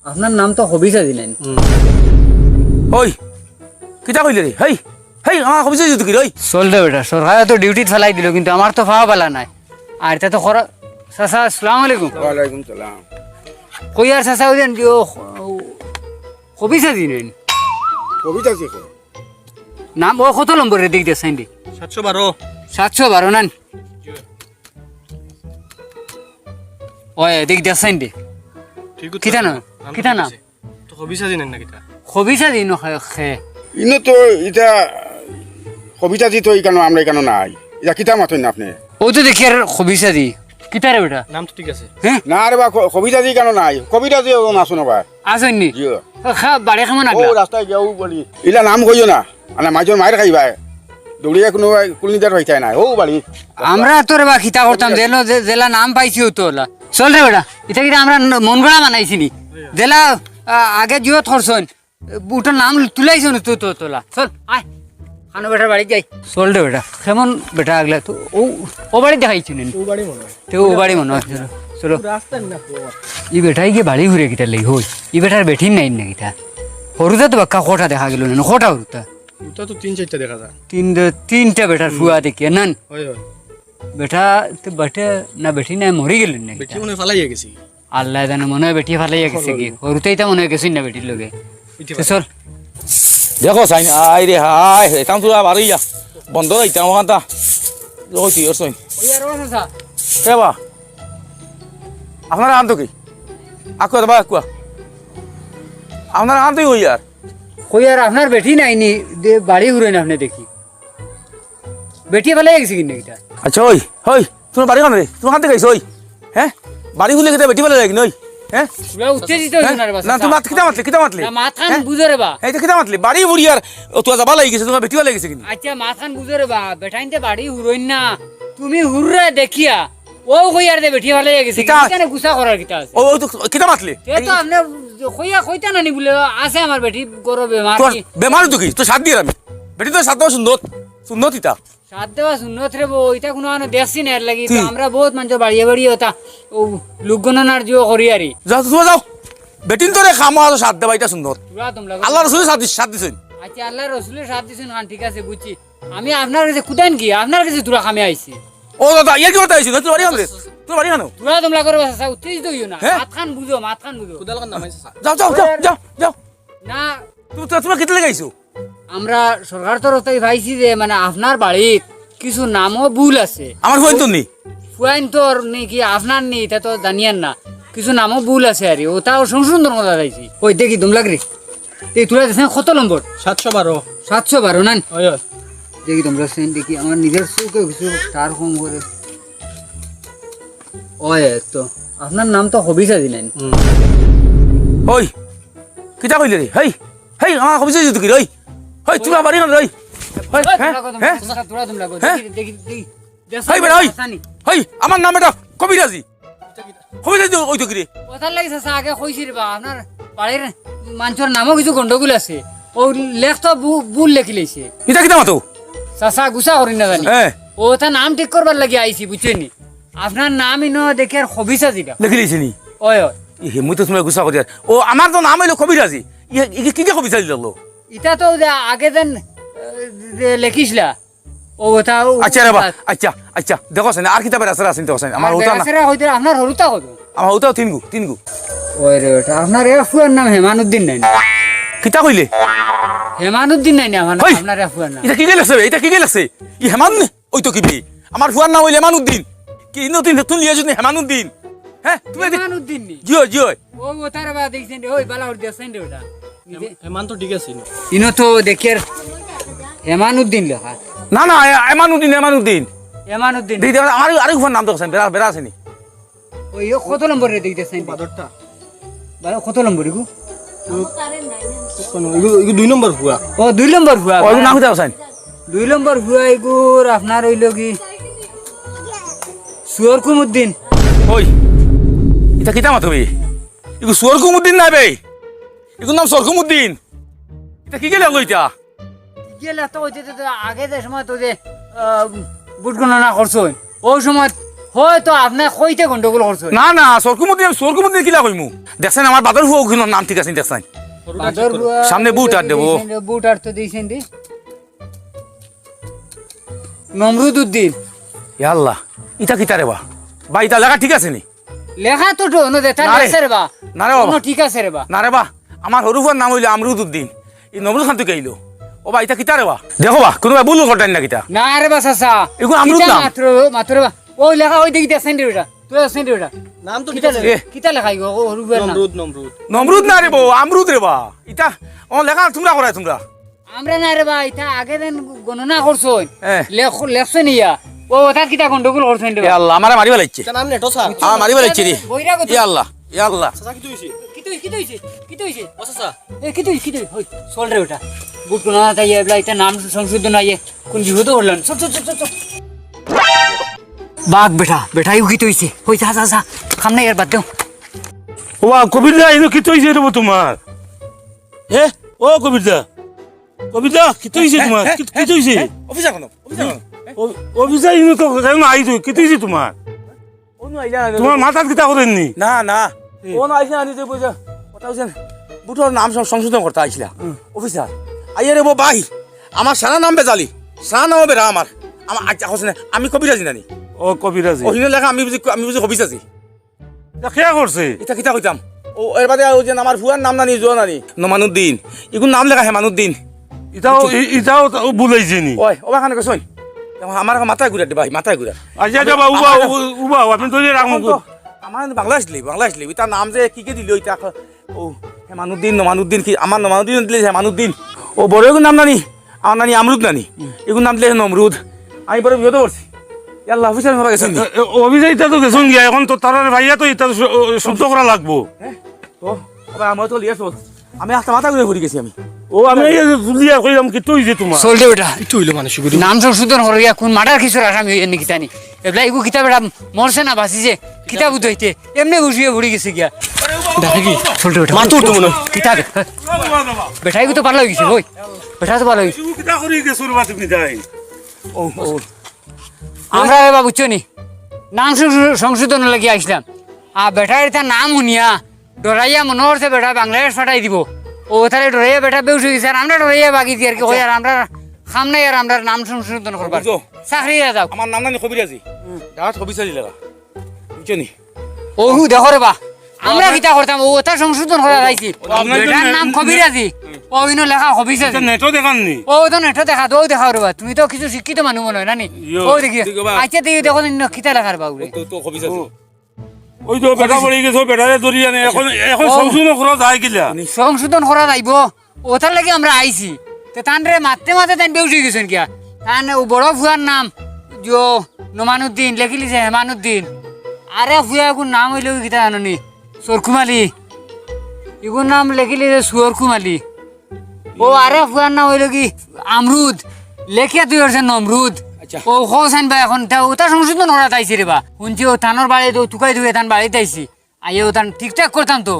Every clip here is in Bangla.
আপনার নাম তো হবিসা দিলেন। ওই কিতা কইলে রে? হেই হেই আমার হবিসা দিত কি রে? চল রে বেটা, সরকারে তো ডিউটি ফেলাই দিল, কিন্তু আমার তো পাওয়া পেলা নাই। আর এটা তো খরা চাচা, আসসালামু আলাইকুম। ওয়ালাইকুম সালাম। কই আর চাচা ওই যে হবিসা দিলেন কবিতা শিখে নাম ও কত নম্বরের দিক দিয়ে সাইন্ডি? 712 712 নান ওই দিক দিয়ে সাইন্ডি ঠিক কিতা না কিতা না তো কবিসা দিন না কিতা হবিসা দিন খে ইনো তো এটা কবিতা দিত এখানে আমরা এখানে নাই, এটা কিতা মাথেন না আপনি? ও তো দেখি আর হবিসা দি কিতা রে বেটা? নাম তো ঠিক আছে। হ্যাঁ না রে বা কবিতা দি কেন নাই, কবিতা দিয়ে নাচো না বা আসেননি জিও বাড়ি খামা ও নাগলা রাস্তায় গেও বলি ইলা নাম কইও না, আনা মাইজন মাইর খাইবা দৌড়িয়া কোনো কুলনিদার হইতাই নাই ও বাড়ি। আমরা তোর বা খিতা করতাম জেলা নাম পাইছি তো ওলা চল রে বেটা, এটা কিন্তু আমরা মন গড়া বানাইছি নি জেলা আগে জিও থরছন বুটার নাম তুলাইছ না তো তোলা চল আয় খানো বেটার বাড়ি যাই চল রে বেটা কেমন বেটা আগলা তো ও বাড়ি দেখাইছি নি ও বাড়ি মনে হয় তো ও বাড়ি মনে হয় চলো রাস্তা না ই বেটাই গিয়ে বাড়ি ঘুরে কিটা লেগে হই ই বেটার বেঠিন নাই না কিটা হরুতা তো বাক্কা খোটা দেখা গেল না খোটা হরুতা ওটা তো 3-4টা দেখা যায়। তিনটা বেটার ফুয়া দেখি নান হয় হয় বেটা তো বেটে না বেটি না মরি গেলেন না বেটি মনে ফালাইয়া গেছি। আল্লাহ জানে মনে হয় বেটি ফালাইয়া গেছে কি হরুতেই তো মনে হয় গেছই না বেটির লগে তো চল দেখো সাইন আই রে হাই এতাম তুলা বাড়িয়া বন্ধ রাইতাম ওখানটা ওই তুই ওর সইন কে বা আপনার আন তো কি আকু বা আকু আপনার আন তুই ওই আর কই আর আপনার বেটি নাইনি বাড়ি ঘুরে না আপনি দেখি বেটি ফালাইয়া গেছে কিনা এটা আচ্ছা ওই ওই তোমার বাড়ি কান রে তোমার হাতে গাইছ ওই হ্যাঁ বাড়ি খুলে খেতে বেটি বলে লাগি নই হ্যাঁ পুরা উত্তেজিত হইছ না রে বাস না তোমার কিতা মাতলি না মাথান বুঝো রে বা এই তো কিতা মাতলি বাড়ি বুড়ি আর তুই যাবা লাগি গেছে তোমার বেটি বলে গেছে কিনা আচ্ছা মাথান বুঝো রে বা বেটাইনতে বাড়ি হুরইন না তুমি হুররে দেখিয়া ও কই আর দে বেটি ফালাইয়া গেছে কেন গুসা করার কিতা আছে ও তো কিতা মাতলি এ তো আপনি কইতা নানি বলে আছে আমার বেটি গরো বেমার তোর কি বেমার তো কি তো সাত দিয়ে আমি বেটি তো সাত দেওয়া সুন্দর সুন্দর তিতা সাত দেওয়া সুন্নত রে বো এটা কোনো আনো দেখছি না এর লাগি তো আমরা বহুত মানুষ বাড়িয়ে বাড়িয়ে ওটা ও লোকগণনার জিও করি আরি যাও তুমি যাও বেটিন তোরে খামো আর সাত দেবা এটা সুন্দর পুরা তোমরা আল্লাহ রসুলের সাত দিছেন আচ্ছা আল্লাহ রসুলের সাথ দিছেন খান ঠিক আছে বুঝছি আমি আপনার কাছে কুদান কি আপনার কাছে তোরা খামে আইছি ও দাদা ইয়ার কি কথা আইছিস তোর বাড়ি আনলে তোর বাড়ি আনো তোরা তোমরা করো বাসা উত্তেজিত হইও না হ্যাঁ? মাত খান বুঝো মাত খান বুঝো কোদাল কান নামাইছে। যাও যাও যাও যাও যাও না তোমার কেটে লাগাইছো আমরা সরকার তরফ থেকে পাইছি যে মানে আপনার বাড়ির কিছু নামও ভুল আছে আমার হইন তো নি ফুয়াইন তোর নাকি আপনার নেই এটা তো জানিয়েন না কিছু নামও ভুল আছে আর ওটাও সুন্দর কথা চাইছি ওই দেখি তুম লাগরি এই তোরা দেখছেন কত নম্বর 712 712 নান হয় হয় দেখি তোমরা সেন দেখি আমার নিজের চোখে কিছু তার কম করে ওই তো আপনার নাম তো হবিসা দিলেন ওই কিতা কইলে রে হেই হেই আমার কবিছে দিত কি রই হেই তোমার বাড়ি আনো রই হেই হ্যাঁ হ্যাঁ তোরা তোমরা হ্যাঁ? দেখি দেখি হেই বেটা ওই হেই আমার নাম এটা কবিরাজি কবিরাজি ওই তো কি রে কথার লাগিছে আগে কইছি রে বা আপনার বাড়ির মানুষের নামও কিছু গন্ডগোল আছে ও লেখ তো ভুল লেখি লাইছে এটা কিতা মাতো চাচা গুসা করি না জানি হ্যাঁ ও তা নাম ঠিক করবার লাগি আইছি বুঝছেনি আপনার নাম ইনো দেখে আর হবিসা দিবা লিখি লিছি নি ওই ওই মুই তো তোমার গুছা করি ও আমার তো নাম হইলো কবিরাজি কি কি কবিরাজি লাগলো এটা তো যে আগে দেন লেখিসলা ও ওটা আচ্ছা রে বা আচ্ছা আচ্ছা দেখো না আর কিতাবের আছে আছে দেখো আমার ওটা না হইতে আপনার হরুতা কত আমার ওটাও তিনগু ওই রে ওটা আপনার এফুয়ার নাম হেমানুদ্দিন নাই কিতা কইলে হেমানুদ্দিন নাই না ওই, আপনার এফুয়ার নাম এটা কি গেলেছে এটা কি গেলেছে ই হেমান ওই তো কি বি আমার ফুয়ার নাম হইলে হেমানুদ্দিন কি নতুন নতুন লিয়ে যদি হেমানুদ্দিন হ্যাঁ তুমি হেমানুদ্দিন নি জিও জিও ও ওটার বা দেখছেন ওই বালা উঠ দিয়েছেন রে ওটা এমান তো ঠিক আছে ইনো তো দেখির হেমানুদ্দিন লেখা না না হেমানুদ্দিন হেমানুদ্দিন দিদি আমার আরেক ফুয়ার নাম তো আছে বেড়া বেড়া আছে নি ওই কত নম্বরে দেখতেছেন বাদরটা বালা কত নম্বর ইগু কোন ইগু 2 নম্বর হুয়া ও 2 নম্বর হুয়া ওই নাম কোথায় আছে 2 নম্বর হুয়া ইগুর আপনার হইল কি সুয়র কুমুদ্দিন ওই এটা কিতা মাতো বে ইগু সরকুমুদ্দিন না বে ইগু নাম সরকুমুদ্দিন এটা কি গেলে লইতা গেলে তো ওই যে আগে যে সময় তো যে বুট গণনা করছো ওই সময় হয়তো আপনি কইতে গন্ডগোল করছেন না না সরকুমতি কিলা কইমু দেখছেন আমার বাদর হুয়া ওখানে নাম ঠিক আছে দেখছেন বাদর বুয়া সামনে বুট আর দেবো। বুট আর তো দিয়েছেন দি নমরুদ উদ্দিন ইয়াল্লাহ ইটা কিতা রে বা ইটা লেখা ঠিক আছে নি লেখা তো ন দেতা না রে। আছে রে বা না রে বাবা। কোনো ঠিক আছে রে বা না রে বা আমার সরু ফুয়ার নাম হইলো আমরুদ উদ্দিন এই নমরুদ খান থেকে আইলো ও বা ইটা কিতা রে বা দেখো বা কোনোবা ভুল করতেন না কিতা না রে বা চাচা এগুলো আমরুদ কিতা নাম। মাত্র বা ওই লেখা ওই দেখি দেখছেন রে ওটা তুই আছেন রে ওটা নাম তো কিতা এ। কিতা লেখা গো হরুবের নাম নমরুদ নমরুদ নমরুদ না রে বউ আমরুদ রে বা ইটা ও লেখা তোমরা করায় তোমরা আমরা না রে বা এটা আগে দিন গণনা করছই হ্যাঁ। লেখছেন ইয়া ও ওটা কিতা গন্ডগোল করছেন রে এ আল্লাহ আমারে মারিবা লাগছে এটা নাম নেটো স্যার মারিবা লাগছে রে বইরা কত এ আল্লাহ এ আল্লাহ চাচা কি তুইছি কি তুইছে ও চাচা এ কি তুই হই চল রে ওটা বুট কোনা তাই এবলা এটা নাম সংশোধন আইয়ে কোন বিপদ হলেন চল চল চল চল বাঘ বেটা ইউ কি তুইছে হই যা যা যা খাম না এর বাদ দেও ও কবিরদা এনো কি তৈছে রে তোমার এ ও কবিরদা কি তৈছে তোমার কি তৈছে অফিসার কোন অফিসা ইনো তো কেন আই তুই কি তৈছে তোমার অনু আইলা তোমার মাথার কিতা করেননি না না ও না আইসা আনি যে বুঝা কথা হইছেন বুটোর নাম সংশোধন করতে আইছিলা অফিসার আইয়া রে বউ ভাই আমার সারা নাম বেজালি সারা নাম বেরা আমার আচ্ছা হোসেন আমি কবিরাজি নানি ও কবিরাজি ওহিনে লেখা আমি বুঝি কবিরাজি খেয়া করছে এটা কিতা কইতাম ও এর বাদে ওই যে আমার ফুয়ার নাম নানি জো নানি নমানুদ্দিন ইগুন নাম লেখা হেমানুদ্দিন ইটাও বুলাইছে নি ওই ওবা খানে কইছই আমার মাথায় ঘুরে দে ভাই মাথায় ঘুরে আচ্ছা যাবা উবা আপনি তো রাখো আমার বাংলাদেশ লিবি তার নাম যে কি কে দিল ওইটা ও হেমানুদ্দিন কি আমার নমানুদ্দিন দিলে হেমানুদ্দিন ও বড় এগুন নাম নানি আমার নানি আমরুদ নানি এগুন নাম দিলে নমরুদ আমি বড় বিপদ করছি আল্লাহ অফিসার হয়ে গেছেন অফিসে ইটা তো গেছুন গিয়া এখন তো তার ভাইয়া তো ইটা শুদ্ধ করা লাগবো তো আবার আমার তো লিয়ে চল আমি একটা মাথা ঘুরে ঘুরে গেছি আমি ও আমি জুলিয়া কইলাম কি তৈছে তোমার চল দে বেটা একটু হইলো মানুষ গুলো নাম সংশোধন করিয়া কোন মার্ডার কিছুর আসামি এনে কিতানি এবলা ইগু কিতাব এটা মরছে না বাঁচিছে কিতাব উঠাইতে এমনি বসিয়ে ঘুরে গেছে গিয়া দেখে কি চল দে বেটা মাথা উঠতো মনে হয়। কিতাব বেটা ইগু তো ভালো হয়ে গেছে ওই বেটা তো ভালো হয়ে গেছে কিতা করি গেছুর বা তুমি যাই ও ও আমরা এবার বুঝছো নি নাম সংশোধন লাগি আসলাম আর বেটার এটা নাম শুনিয়া ডরাইয়া মনে হচ্ছে বেটা বাংলাদেশ ফাটাই দিব ও তাহলে ডরাইয়া বেটা বেউস হয়ে গেছে আর আমরা ডরাইয়া বাকি দিয়ে আর কি আর আমরা খাম নাই আর আমরা নাম সংশোধন করবার বুঝছো? চাকরি যাও আমার নাম নানি কবিরাজি ডাট কবিরাজি লেখা বুঝছো নি ওহু দেখো রে বা আমরা কিতা করতাম ও ওটা সংশোধন করা যাইছি আপনার তো বেটার নাম কবিরাজি ও ইনো লেখা কবিরাজি নেটও দেখাননি ও তো নেটে দেখা দো দেখা রে বা তুমি তো কিছু শিক্ষিত মানুষ মনে হয় নানি ইয়ো, ও দেখি ঠিক আছে বা। আচ্ছা দেখি দেখো ইনো কিতা লেখার বাবুরে তো কবিরাজি ওই তো বেটা পড়ে গেছো বেটারে ধরি আনে এখন এখন ও। সংশোধন করা যায় কিলা সংশোধন করা যাইব ওটার লাগি আমরা আইছি তে তান রে মারতে মারতে তান বেউসি গেছেন কিয়া তান ও বড় ফুয়ার নাম জো নোমানুদ্দিন লেখিলিছে হেমানুদ্দিন আরে ফুয়া কোন নাম হইল কিতা জাননি সরকুমালি ইগুর নাম লেখিলিছে সুয়রকুমালি ও আরে ফুয়ার নাম হইল কি আমরুদ লেখিয়া তুই হচ্ছে নমরুদ আচ্ছা। ও হোসেন ভাই এখন ওটা সংশোধন করা তাইছি রে বা শুনছি ও থানোর বাড়ি তো টুকাই ধুয়ে তান বাড়িতে আইছি আইয়ে ও তান ঠিকঠাক করতাম তো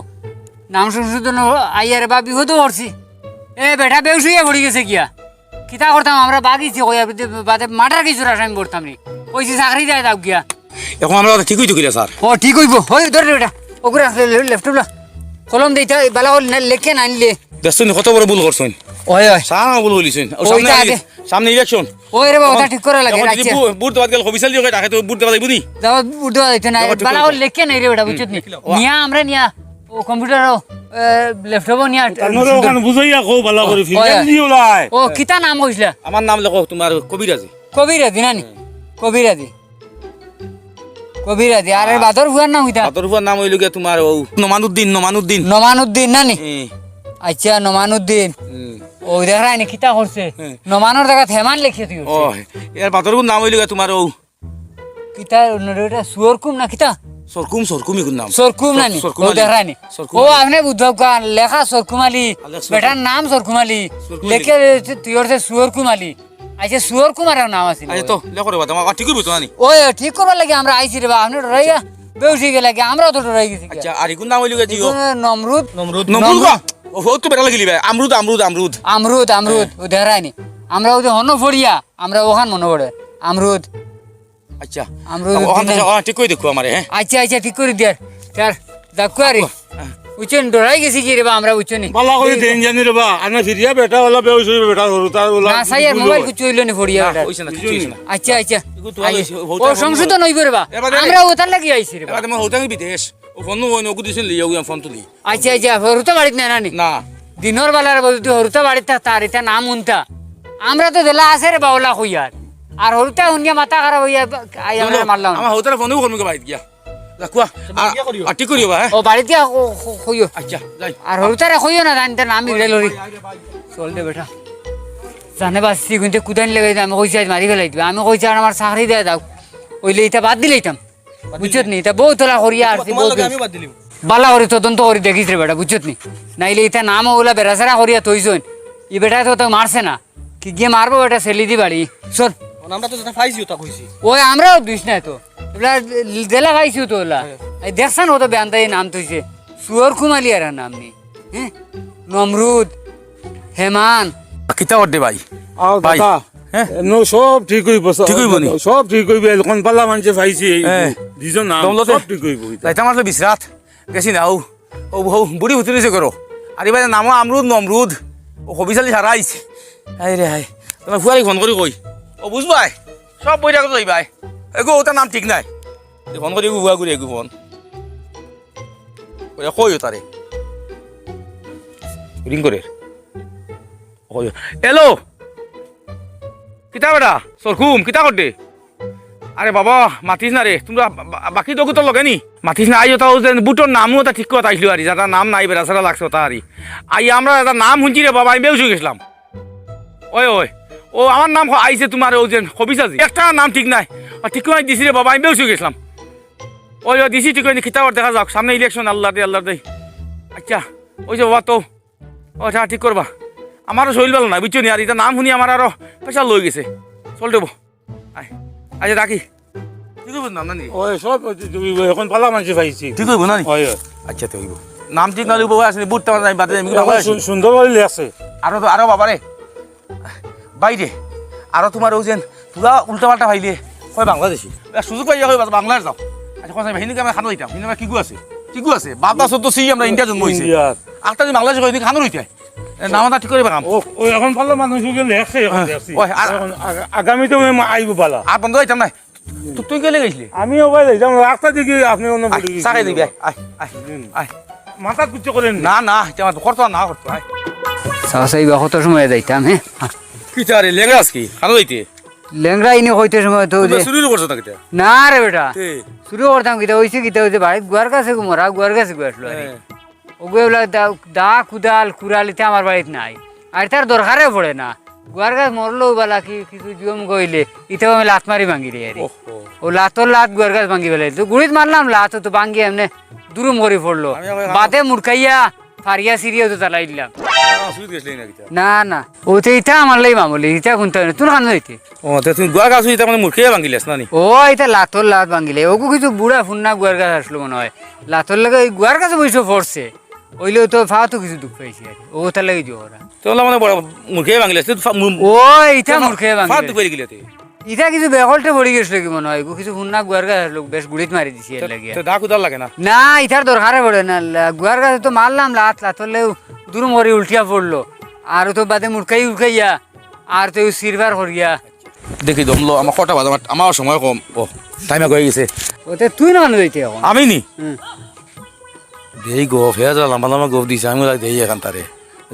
নাম সংশোধন আইয়ার বা বিপদও করছি এ বেটা বেউস হইয়া পড়ে গেছে কিয়া কিতা করতাম আমরা বাগিছি কইয়া বাদে মাটার কিছু আসামি করতাম নি কইছি চাকরি যায় দাও গিয়া এখন আমরা ঠিক হইতো কিরা স্যার ও ঠিক হইব হই ধরে বেটা ওগুলা লেফট কলম দিতে বালা লেখে না আনলে দেখছেন কত বড় ভুল করছেন ওই ওই সারা ভুল বলিছেন ওইটা আগে। সামনে ইলেকশন ওই রে বাবা ওটা ঠিক করা লাগে রাখছে বুট দেওয়াত গেল কবিসাল দিয়ে ডাকে তো বুট দেওয়া যাইব নি দাও উঠে দিতে না দেখো, ঠিক বালা করে। লেখে নাই রে বেটা বুঝছত নি নিয়া আমরা নিয়া ও কম্পিউটার ল্যাপটপ নিয়া আপনারা ওখানে বুঝাইয়া কো ভালো করে ওই। ফিল্টার দিও লাই ও কিতা নাম কইছিলা আমার নাম লেখো তোমার কবিরাজি কবিরাজি নানি কবিরাজি আরে বাদর ভুয়ার নাম হইতা আতরফার নাম হইল গিয়া তোমার ও নমানুদ্দিন নমানুদ্দিন নানি আচ্ছা নমানুদ্দিন ও দেখাই নি কিতা করছে নমানোর জায়গা হেমান লিখে দিও ও এর বাতর নাম হইল গিয়া তোমার ও কিতা ওটা সুয়রকুম না কিতা সরকুম ইগুন নাম সরকুম নানি ও সরকুম আলী। দেখাই নি সরকুম ও আলী। আপনি বুঝব কান লেখা সরকুম আলী সরকুম। বেটার নাম সরকুম আলী সরকুম আলী। লেখে তুই ওর সুয়রকুম আলী আচ্ছা সুয়রকুম আর নাম আছে আচ্ছা তো লেখো রে বাবা আমার ঠিক হইব তো নানি ওই ঠিক করবার লাগে আমরা আইছি রে বা আপনি ডরাইয়া বেউসি গেলে আমরাও তো ডরাই গেছি আচ্ছা আর ইগুন নাম হইল গিয়া জিও নমরুদ নমরুদ গা ও তো বেটা লাগিলি ভাই আমরুদ আমরুদ ও দেখাই নি আমরা ওদের হন ফড়িয়া আমরা ওখান মনে পড়ে আমরুদ আচ্ছা আমরা ওখান থেকে ঠিক করে দেখো আমারে হ্যাঁ আচ্ছা আচ্ছা ঠিক করে দিয়ার তার দেখো আরে বুঝছেন ডরাই গেছি কি রে বা আমরা বুঝছেনি বালা করে দেন জানি রে বা আনা ফিরিয়া বেটা ওলা বেউস হইবে বেটা হরু তার ওলা না সাইয়ার মোবাইল কিছু হইলো না ফড়িয়া বেটা হইছে না কিছু হইছে না আচ্ছা আচ্ছা এগু তো আগে ও সংশোধন হইব রে বা আমরা ওটার লাগি আইছি রে বা এবার তোমার হোটেল বিদেশ ও ফোন ওই নগু দিছেন লিও ফোন তুলি আচ্ছা আচ্ছা হরুতা বাড়িতে না নানি না দিনের বেলার বলতে হরুতা বাড়িতে তার এটা নাম উনতা আমরা তো দেলা আছে রে বাউলা হইয়ার আর হরুতা উনিয়া মাথা খারাপ হইয়া আই আমরা মারলাম আমার হোটেল ফোনও করমি কে বাইত গিয়া রাখুয়া আর ঠিক করিও বা হ্যাঁ ও বাড়িতে হইও আচ্ছা যাই আর হরুতারে হইও না জানতে নাম ইড়ে লরি চল দে বেটা জানে বাসি কিন্তু কুদান লাগাই আমি কইছি আজ মারি ফেলাই দিবে আমি কইছি আর আমার চাকরি দিয়ে দাও ওইলে এটা বাদ দিলাইতাম বুঝছত নি এটা বউ তোলা করিয়া আর তোমার লগে আমি বাদ দিলিম বালা করে তদন্ত করে দেখিস রে বেটা বুঝছত নি নাইলে এটা নাম ওগুলা বেড়াচারা করিয়া তৈছন ই বেটা তো মারছে না কি গিয়ে মারবো বেটা সেলি দি বাড়ি চল আমরা তো যেটা পাইছি ওটা কইছি ওই আমরাও দিস না তো ওগুলা জেলা খাইছি তো ওলা এই দেখছেন ও তো বেন্দাই নাম তৈছে সুয়র কুমালি আর নাম নি হ্যাঁ নমরুদ হেমান কিতা করতে ভাই আও ভাই, দাদা হ্যাঁ? নো সব ঠিক হইব ঠিক হইব নি? সব ঠিক হইব কোন পাল্লা মানুষে পাইছি হ্যাঁ। দুজন নাম দমলতে? সব ঠিক হইব যাইতে আমার তো বিশ্রাত গেছি না ও ও বুড়ি হুতুরি সে করো আর এবার নাম আমরুদ নমরুদ ও হবিশালি সারা আইছে হাই রে হাই তোমার ফুয়ারি ফোন করি কই ও বুঝবাই সব বই রাখো যাই ভাই এগো ওটার নাম ঠিক নাই ফোন করি বুয়া করি এগো ফোন কই তারে রিং করে কই হ্যালো কিতা বেটা সরকুম কিতা করতে আরে বাবা মাতিস না রে তোমরা বাকি তো তো লগে নি মাতিস না আইও তাও যে বুটোর নামও তা ঠিক কথা আইছিল আরি যাটা নাম নাই বেড়া সারা লাগছে তা আরি আই আমরা একটা নাম শুনছি রে বাবা আমি বেউসে গেছিলাম ওই ওই ও আমার নাম আইছে তোমার ও যে হবিসাজি একটা নাম ঠিক নাই ঠিক করে দিছি রে বাবা আমি বেউসে গেছিলাম ওই ওই দিছি ঠিক করে খিতাবার দেখা যাক সামনে ইলেকশন আল্লাহ দে আচ্ছা ওই যে বাবা তো ওটা ঠিক করবা আমারও শরীর ভালো না বুঝছো নি আর এটা নাম শুনি আমার আরো পয়সা লই গেছে চল দেবো আয় আচ্ছা রাখি ঠিক হইব নাম নানি ওই সব এখন পাল্লা মানুষে পাইছি ঠিক হইব নানি ওই আচ্ছা তো হইব নাম ঠিক না লইব আসলে বুটটা নাই বাদে আমি সুন্দর হইলে আছে আরো বাবারে বাইরে আরো তোমার ওই যে পুরা উল্টা পাল্টা ভাইলে কয় বাংলাদেশি সুযোগ পাই যাবে বাংলাদেশ যাও আচ্ছা কথা হিন্দুকে আমরা খানো হইতাম হিন্দু কিগু আছে বাবা সত্য সি আমরা ইন্ডিয়া জন্ম হয়েছে ইন্ডিয়ার আটটা যদি বাংলাদেশ কই খানো হইতে নামটা ঠিক করে কাম ওই এখন পাল্লা মানুষ গেলে আছে এখন দেখছি ওই, আর- এখন আগামীতে আইব পালা আর বন্ধ হইতাম নাই তুই গেলে গেছিলি আমি ওবাই যাই রাস্তা দিকে আপনি অন্য চাকাই দিবি আয় আয় আয় মাথা কুচ্ছ করেন না না এটা আমার করতো না করতো আয় সাহসাই বা কত সময় যাইতাম হ্যাঁ কি তারে লেঙ্গাস কি খানো হইতে লেংরা ইনি হইতে সময় তো যে শুরু করছো না কিটা না রে বেটা শুরু করতাম কিতা হইছে বাড়িতে গুয়ার কাছে মরা গুয়ার কাছে গুয়াসলো ওগুলা দা কুদাল কুড়ালিতে আমার বাড়িতে নাই আর তার দরকারে পড়ে না গুয়ার গাছ মরলো বেলা কি কিছু জিয়ম কইলে ইতেও আমি লাত মারি ভাঙি রে আরে ও লাতর লাত গুয়ার গাছ ভাঙি ফেলে তো গুড়িত মারলাম লাত তো ভাঙি এমনি দুরুম করে পড়লো বাদে মুড়কাইয়া ফারিয়া সিরিয়া তো চালাই দিলাম শুরু গেছলি না কিটা না না ওতে ইটা আমার লাই মামুলি ইটা কোনটা তুই খান হইতে ও তে তুমি গুয়া গাছ হইতা মানে মুরখিয়া ভাঙিলেস না নি ও এটা লাতর লাত ভাঙিলে ওগু কিছু বুড়া ফুন্না গুয়ার গাছ আসলো মনে হয় লাতর লাগে ওই গুয়ার কাছে বসে পড়ছে ওইলেও তো ফাও কিছু দুঃখ পাইছি আর ও তার লাগে জোরা তোলা মানে বড় মুরখিয়া ভাঙিলেস ও ইটা মূর্খে ফাত ভাঙিলে পেরে গিলে তে ইটা কিছু বেকলটে পড়ি গেছিল কি মনে হয় ওগু কিছু ফুন্না গুয়ার গাছ আসলো বেশ গুড়িত মারি দিছি এর লাগে তো দা কুদাল লাগে না না ইটার দরকারে পড়ে না গুয়ার গাছে তো মারলাম লাতরলেও দুরুম করে উল্টিয়া পড়লো আর তো বাদে মুড়কাইয়া আর তো সিরভার করিয়া দেখি দমলো আমার কটা বাজ আমার সময় কম ও টাইমে গয়ে গেছে ওতে তুই না যাইতে এখন আমি নি হুম। দেই গো ফেজা লম্বা লম্বা গপ দিছে আমি লাগ দেই এখান তারে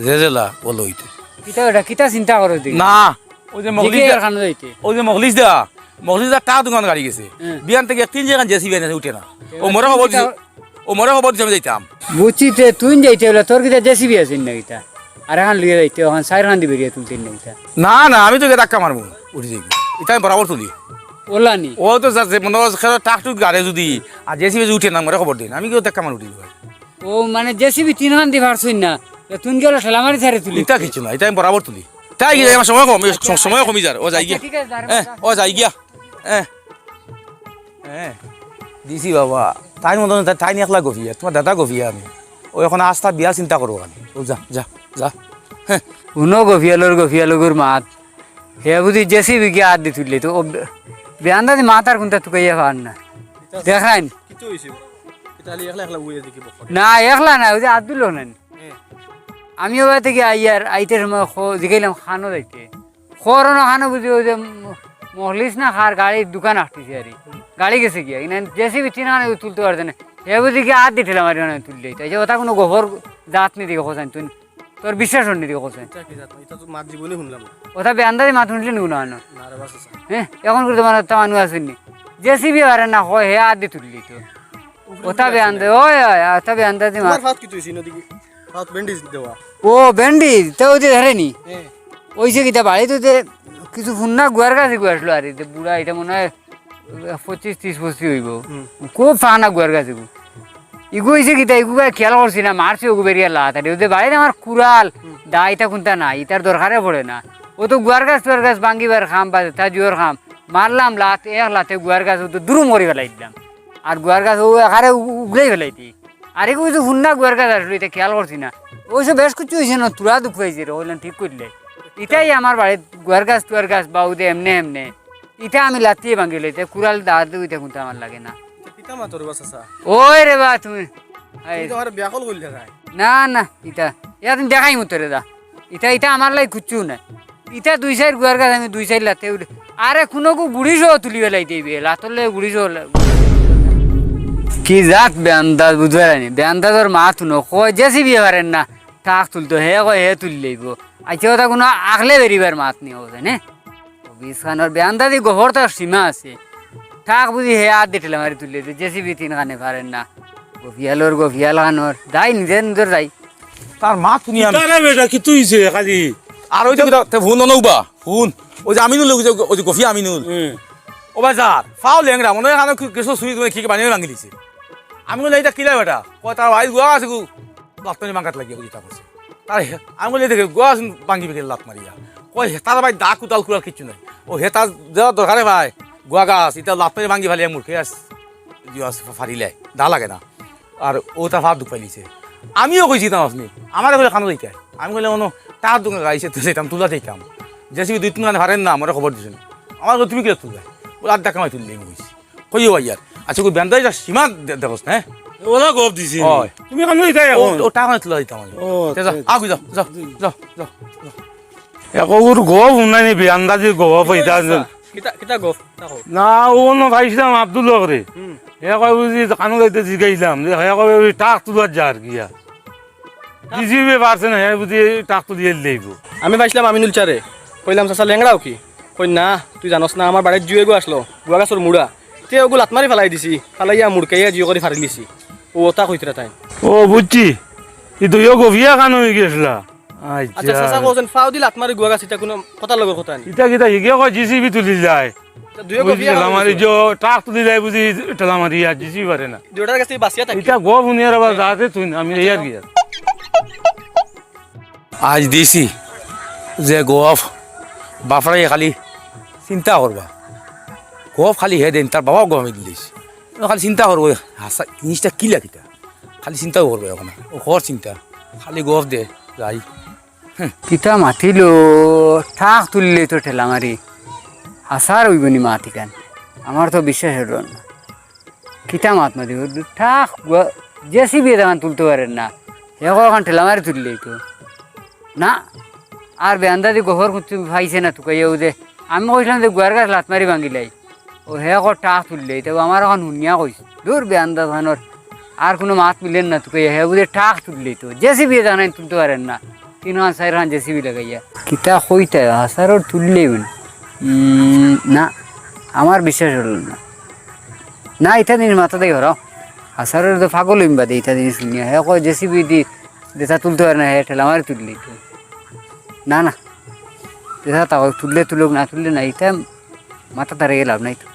জেজেলা বলো হইতে কিতা ওটা কিতা চিন্তা করো দেখি না ওই যে মগলিস জিকে খানো যাইতে ওই যে মগলিস দা টা দোকান গাড়ি গেছে বিয়ান থেকে তিন জায়গা জেসিবি এনে উঠে না ও মরে খবর দিছে ও মরে খবর দিছে আমি যাইতাম বুঝছি তে তুই যাইতে বলে তোর কিতা জেসিবি আছে না কিতা আর এখন লিয়ে যাইতে এখন সাইর খান দিবে রিয়া তুলতে না কিতা না না আমি তো ধাক্কা মারবো উঠে যাই এটা আমি বরাবর তুলি ওলা নি ও তো যাচ্ছে মনে হয় টাক টুক গাড়ি যদি আর জেসিবি উঠে না মরে খবর দিন আমি কেউ ধাক্কা মার উঠি ও মানে জেসিবি তিন খান দি পারছই না তুই গেল ঠেলা মারি ছাড়ে তুলি এটা কিছু না এটা আমি বরাবর তুলি তাই গিয়ে আমার সময় কম সময় কমি যার ও যাই গিয়া ঠিক আছে ও যাই গিয়া দিছি বাবা তাই মতন তাই নিয়ে একলা গভিয়া তোমার দাদা গভিয়া আমি ও এখন আস্থা বিয়া চিন্তা করবো আমি ও যা যা যা শুনো গফিয়ালোর গফিয়ালোগর মাত হে বুঝি জেসিবি কে হাত দি তুললে তো বেয়ান্দাদি মাতার কোনটা তুকাইয়া পার না দেখাইন কিতো হইছে এটা আলি একলা একলা উইয়া দেখি বকর না একলা না ওই যে আব্দুল হলেন আমি ওই থেকে আইয়ার আইতে সময় জিগাইলাম খানো যাইতে খরনো খানো বুঝি ওই যে মহলিস না খার গাড়ির দোকান আসতেছে আর গাড়ি গেছে গিয়া কিনা জেসিবি চিনা না তুলতে পারছে না এ বুঝি কি হাত দিছিলাম আর তুললে তাই ওটা কোনো গোবর জাত নি দিকে খোঁজান তুই তোর বিশ্বাস নি দিকে খোঁজান এটা কি জাত এটা তো মাত জীবনে শুনলাম না ওটা বেআন্দাজি মাথা উঠলে নি না না রে বাস আছে হ্যাঁ এখন করে তোমার তো মানুষ আসেনি জেসিবি পারে না হয় হে হাত দিয়ে তুললি তো ওটা বেআন্দে ওই ওটা বেআন্দাজি মা তোমার ফাত কিতো হইছে নদিকে ফাত ব্যান্ডেজ দেওয়া ও ব্যান্ডিজ তো ওই যে ধরেনি হ্যাঁ ওইসে কিতা বাড়িতে যে কিছু ফুন্না গুয়ার কাছে গুয়াসলো আর বুড়া এটা মনে হয় 25-30 বছর হইব খুব ফানা গুয়ার কাছে ইগু হয়েছে কিতা ইগু খেয়াল করছি না মারছে ওগু বেরিয়ে লা তাই ওদের বাড়িতে আমার কুড়াল দা ইটা কোনটা নাই ইটার দরকারে পড়ে না ও তো গুয়ার গাছ টুয়ার গাছ ভাঙ্গিবার খাম বা তা জুয়ার খাম মারলাম লাত এক লাতে গুয়ার গাছ ও তো দূর মরি ফেলাই দিলাম আর গুয়ার গাছ ও এখানে উগলাই ফেলাই দিই আর এগু কিছু ফুন্না গুয়ার গাছ আসলো এটা খেয়াল করছি না ওইসব বেশ কিছু হয়েছে না তোরা দুঃখ হয়েছে রে ওইলাম ঠিক করলে ইটাই আমার বাড়ির গুয়ার গাছ টুয়ার গাছ বা ওদের এমনে এমনে ইটা আমি লাতিয়ে ভাঙ্গি লইতে কুড়াল দাঁড় ওইটা কিন্তু আমার লাগে না পিতা মা তোর বাস আছে ওই রে বা তুমি এই, তোমার ব্যাকল কইল দেখায় না না ইটা ইয়া তুমি দেখাই মতো রে দা ইটা আমার লাই খুঁজছু না ইটা 2 সাইড গুয়ার গাছ আমি 2 সাইড লাতে উঠে আরে কোনো গুড়িস তুলি বেলাই দিবি লাতলে গুড়িস কি যাক বেআন্দাজ বুঝতে পারেনি বেআন্দাজর মা তুনো কয় জেসি বিয়ে পারেন না টাক তুলতো হে কয় হে তুলি লইব আচ্ছা ওটা কোনো আগলে বেরিবার মাত নিয়ে বোঝেন হ্যাঁ বিশ খানোর বেআন্দাজি গোবর তার সীমা আছে টাক বুঝি হে আর দিতে মারি তুললে জেসি বি 3 খানে পারেন না গফিয়াল খানোর যাই নিজের নিজের যাই তার মা তুমি আমি তারা বেটা কিতো হইছে খালি আর ওই যে ফোন নৌবা ফোন ওই যে আমিনুল ওই যে গফি আমিনুল ও বাজার ফাও লেংরা মনে হয় কিছু সুই তুমি কি বানিয়ে ভাঙি দিছে আমি বলে এটা কিলা বেটা কয় তার ভাই গোয়া আছে গু লাতমারি মাঙ্গাত লাগিয়ে বুঝি তা করছে তার আমি বলে দেখে গোয়া ভাঙি বেগে লাত মারিয়া কয় তার ভাই দা কুতাল কুড়াল কিচ্ছু নাই ও হে তার যাওয়া দরকারে ভাই গোয়া গাছ এটা লাতমারি ভাঙি ফেলে মূর্খে আস ফারিলে দা লাগে না আর ও তার ভাত দুঃখ পাইলিছে আমিও কইছি তাম আপনি আমার বলে খানো দিতে আমি বলে মনে তার দোকান গাইছে তো সেটাম তুলা দিতাম জেসি 2-3 গান হারেন না আমার খবর দিছেন আমার তুমি কি তুললে বলে আর দেখা মাই তুললে আমি কইছি কইও ভাই আর আচ্ছা কই বেন্দাই যা সীমা দেখোস না ওরা গপ দিছি হয়। তুমি খানো দিতাই এখন ও টাকা তুলা দিতাম আমি ও, যা আগু যাও যাও যাও যাও একর গপ নাই বেআন্দাজি গপ হইতা কিতা কিতা গফ তাকো না ও ন গাইছিলাম আব্দুল রে হে কয় বুঝি কানো গাইতে জিগাইলাম যে হে কয় ওই টাক তুলার যার গিয়া জিজিবে পারছে না হে বুঝি টাক তুলিয়ে লইব আমি পাইছিলাম আমিনুল চারে কইলাম চাচা লেংড়াও কি কই না তুই জানস না আমার বাড়ির জুয়ে গো আসলো গুয়া গাছর মুড়া তে ওগু লাত মারি ফেলাই দিছি ফালাইয়া মুড়কাইয়া জিও করে ফারি লিছি ও ওটা কইতরা তাই ও বুঝছি ই দুইও গভিয়া কানো হয়ে গেছিলা আচ্ছা চাচা কোছেন ফাও দি লাত মারি গুয়া গাছ এটা কোনো কথা লগর কথা নি ইটা কিটা হিগে কয় জিসিবি তুলি যায় দুয়ে বুঝি গফিয়া আমারি যে টাক তুলি যায় বুঝি টেলা মারি আর জিসিবি পারে না দুটার কাছে বাসিয়া থাকি ইটা গপ উনিয়ার আবার যাতে তুই আমি ইয়ার গিয়া আজ দিছি যে গোয়াফ বাপরাই খালি চিন্তা করবা গোয়াফ খালি হে দেন তার বাবাও গোয়ামে দিলিস খালি চিন্তা করবো হাসা জিনিসটা কি লাগিতা খালি চিন্তাও করবো এখন ও ঘর চিন্তা খালি গোয়াফ দে যাই কিতা মাতিল ঠাক তুললে তো ঠেলা মারি হাসার হইবনি মাতি কেন আমার তো বিশ্বাস হল না কিতা মাত মাতি ঠাক জেসিবি দামান তুলতে পারেন না এখন ঠেলা মারি তুললেই তো না আর বেআন্দাজি গোবর কুচু পাইছে না তোকে ইউ যে আমি কইলাম যে গুয়ার গাছ লাত মারি ভাঙিলাই ও হে টাক তুললেই তো আমার এখন শুনিয়া কইছে দূর বেআন্দাজ খানোর আর কোনো মাত মিলেন না তোকে হে বুঝে টাক তুললেই তো জেসিবি জানাই তুলতে পারেন না 3 খান 4 খান জেসিবি লাগাইয়া কিতা কইতে হাসারর তুললেই না আমার বিশ্বাস হল না না ইটা জিনিস মাথা দিয়ে ঘরাও হাসারের তো পাগল হইম বাদে ইটা জিনিস শুনিয়া হে কয় জেসিবি দি যেটা তুলতে পারে না হে ঠেলা মারি তুললেই তো না না যেটা তা তুললে তুলুক না তুললে না এটা মাথা দাঁড়িয়ে লাভ নাই তো